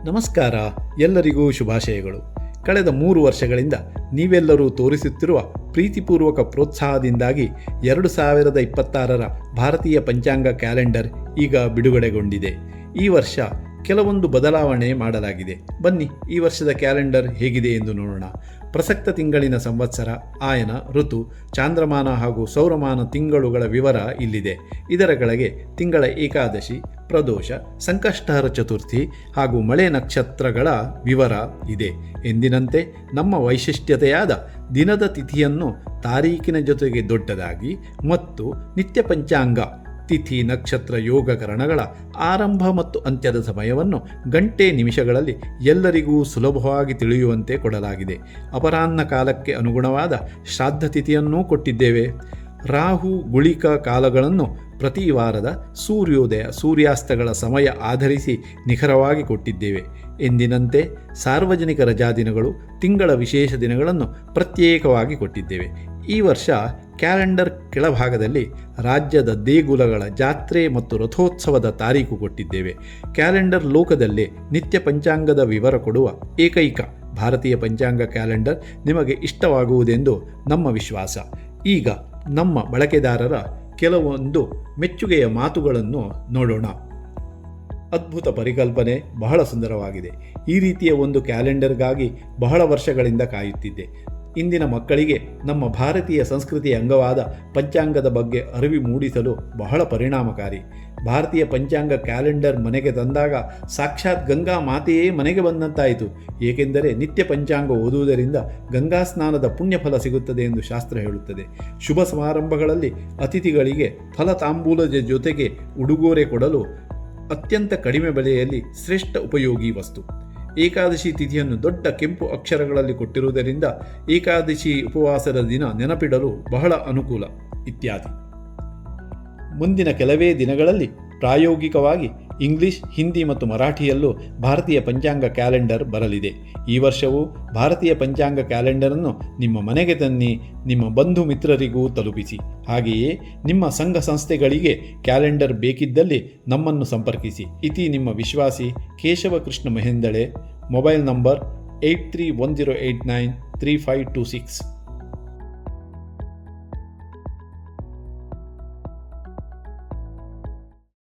ನಮಸ್ಕಾರ, ಎಲ್ಲರಿಗೂ ಶುಭಾಶಯಗಳು. ಕಳೆದ 3 ವರ್ಷಗಳಿಂದ ನೀವೆಲ್ಲರೂ ತೋರಿಸುತ್ತಿರುವ ಪ್ರೀತಿಪೂರ್ವಕ ಪ್ರೋತ್ಸಾಹದಿಂದಾಗಿ 2026ರ ಭಾರತೀಯ ಪಂಚಾಂಗ ಕ್ಯಾಲೆಂಡರ್ ಈಗ ಬಿಡುಗಡೆಗೊಂಡಿದೆ. ಈ ವರ್ಷ ಕೆಲವೊಂದು ಬದಲಾವಣೆ ಮಾಡಲಾಗಿದೆ. ಬನ್ನಿ ಈ ವರ್ಷದ ಕ್ಯಾಲೆಂಡರ್ ಹೇಗಿದೆ ಎಂದು ನೋಡೋಣ. ಪ್ರಸಕ್ತ ತಿಂಗಳಿನ ಸಂವತ್ಸರ, ಆಯನ, ಋತು, ಚಾಂದ್ರಮಾನ ಹಾಗೂ ಸೌರಮಾನ ತಿಂಗಳುಗಳ ವಿವರ ಇಲ್ಲಿದೆ. ಇದರ ಕೆಳಗೆ ತಿಂಗಳ ಏಕಾದಶಿ, ಪ್ರದೋಷ, ಸಂಕಷ್ಟಹರ ಚತುರ್ಥಿ ಹಾಗೂ ಮಳೆ ನಕ್ಷತ್ರಗಳ ವಿವರ ಇದೆ. ಎಂದಿನಂತೆ ನಮ್ಮ ವೈಶಿಷ್ಟ್ಯತೆಯಾದ ದಿನದ ತಿಥಿಯನ್ನು ತಾರೀಕಿನ ಜೊತೆಗೆ ದೊಡ್ಡದಾಗಿ ಮತ್ತು ನಿತ್ಯ ಪಂಚಾಂಗ ತಿಥಿ, ನಕ್ಷತ್ರ, ಯೋಗಕರಣಗಳ ಆರಂಭ ಮತ್ತು ಅಂತ್ಯದ ಸಮಯವನ್ನು ಗಂಟೆ ನಿಮಿಷಗಳಲ್ಲಿ ಎಲ್ಲರಿಗೂ ಸುಲಭವಾಗಿ ತಿಳಿಯುವಂತೆ ಕೊಡಲಾಗಿದೆ. ಅಪರಾಹ್ನ ಕಾಲಕ್ಕೆ ಅನುಗುಣವಾದ ಶ್ರಾದ್ದ ತಿಥಿಯನ್ನೂ ಕೊಟ್ಟಿದ್ದೇವೆ. ರಾಹು ಗುಳಿಕ ಕಾಲಗಳನ್ನು ಪ್ರತಿ ವಾರದ ಸೂರ್ಯೋದಯ ಸೂರ್ಯಾಸ್ತಗಳ ಸಮಯ ಆಧರಿಸಿ ನಿಖರವಾಗಿ ಕೊಟ್ಟಿದ್ದೇವೆ. ಎಂದಿನಂತೆ ಸಾರ್ವಜನಿಕ ರಜಾದಿನಗಳು, ತಿಂಗಳ ವಿಶೇಷ ದಿನಗಳನ್ನು ಪ್ರತ್ಯೇಕವಾಗಿ ಕೊಟ್ಟಿದ್ದೇವೆ. ಈ ವರ್ಷ ಕ್ಯಾಲೆಂಡರ್ ಕೆಳಭಾಗದಲ್ಲಿ ರಾಜ್ಯದ ದೇಗುಲಗಳ ಜಾತ್ರೆ ಮತ್ತು ರಥೋತ್ಸವದ ತಾರೀಕು ಕೊಟ್ಟಿದ್ದೇವೆ. ಕ್ಯಾಲೆಂಡರ್ ಲೋಕದಲ್ಲೇ ನಿತ್ಯ ಪಂಚಾಂಗದ ವಿವರ ಕೊಡುವ ಏಕೈಕ ಭಾರತೀಯ ಪಂಚಾಂಗ ಕ್ಯಾಲೆಂಡರ್ ನಿಮಗೆ ಇಷ್ಟವಾಗುವುದೆಂದು ನಮ್ಮ ವಿಶ್ವಾಸ. ಈಗ ನಮ್ಮ ಬಳಕೆದಾರರ ಕೆಲವೊಂದು ಮೆಚ್ಚುಗೆಯ ಮಾತುಗಳನ್ನು ನೋಡೋಣ. ಅದ್ಭುತ ಪರಿಕಲ್ಪನೆ, ಬಹಳ ಸುಂದರವಾಗಿದೆ. ಈ ರೀತಿಯ ಒಂದು ಕ್ಯಾಲೆಂಡರ್ಗಾಗಿ ಬಹಳ ವರ್ಷಗಳಿಂದ ಕಾಯುತ್ತಿದ್ದೆ. ಇಂದಿನ ಮಕ್ಕಳಿಗೆ ನಮ್ಮ ಭಾರತೀಯ ಸಂಸ್ಕೃತಿಯ ಅಂಗವಾದ ಪಂಚಾಂಗದ ಬಗ್ಗೆ ಅರಿವು ಮೂಡಿಸಲು ಬಹಳ ಪರಿಣಾಮಕಾರಿ. ಭಾರತೀಯ ಪಂಚಾಂಗ ಕ್ಯಾಲೆಂಡರ್ ಮನೆಗೆ ತಂದಾಗ ಸಾಕ್ಷಾತ್ ಗಂಗಾ ಮಾತೆಯೇ ಮನೆಗೆ ಬಂದಂತಾಯಿತು. ಏಕೆಂದರೆ ನಿತ್ಯ ಪಂಚಾಂಗ ಓದುವುದರಿಂದ ಗಂಗಾ ಸ್ನಾನದ ಪುಣ್ಯಫಲ ಸಿಗುತ್ತದೆ ಎಂದು ಶಾಸ್ತ್ರ ಹೇಳುತ್ತದೆ. ಶುಭ ಸಮಾರಂಭಗಳಲ್ಲಿ ಅತಿಥಿಗಳಿಗೆ ಫಲ ತಾಂಬೂಲದ ಜೊತೆಗೆ ಉಡುಗೊರೆ ಕೊಡಲು ಅತ್ಯಂತ ಕಡಿಮೆ ಬೆಲೆಯಲ್ಲಿ ಶ್ರೇಷ್ಠ ಉಪಯೋಗಿ ವಸ್ತು. ಏಕಾದಶಿ ತಿಥಿಯನ್ನು ದೊಡ್ಡ ಕೆಂಪು ಅಕ್ಷರಗಳಲ್ಲಿ ಕೊಟ್ಟಿರುವುದರಿಂದ ಏಕಾದಶಿ ಉಪವಾಸದ ದಿನ ನೆನಪಿಡಲು ಬಹಳ ಅನುಕೂಲ ಇತ್ಯಾದಿ. ಮುಂದಿನ ಕೆಲವೇ ದಿನಗಳಲ್ಲಿ ಪ್ರಾಯೋಗಿಕವಾಗಿ ಇಂಗ್ಲಿಷ್, ಹಿಂದಿ ಮತ್ತು ಮರಾಠಿಯಲ್ಲೂ ಭಾರತೀಯ ಪಂಚಾಂಗ ಕ್ಯಾಲೆಂಡರ್ ಬರಲಿದೆ. ಈ ವರ್ಷವೂ ಭಾರತೀಯ ಪಂಚಾಂಗ ಕ್ಯಾಲೆಂಡರನ್ನು ನಿಮ್ಮ ಮನೆಗೆ ತನ್ನಿ, ನಿಮ್ಮ ಬಂಧು ಮಿತ್ರರಿಗೂ ತಲುಪಿಸಿ. ಹಾಗೆಯೇ ನಿಮ್ಮ ಸಂಘ ಸಂಸ್ಥೆಗಳಿಗೆ ಕ್ಯಾಲೆಂಡರ್ ಬೇಕಿದ್ದಲ್ಲಿ ನಮ್ಮನ್ನು ಸಂಪರ್ಕಿಸಿ. ಇತಿ ನಿಮ್ಮ ವಿಶ್ವಾಸಿ ಕೇಶವ ಕೃಷ್ಣ ಮೆಹೆಂದಳೆ. Mobile number 8310893526.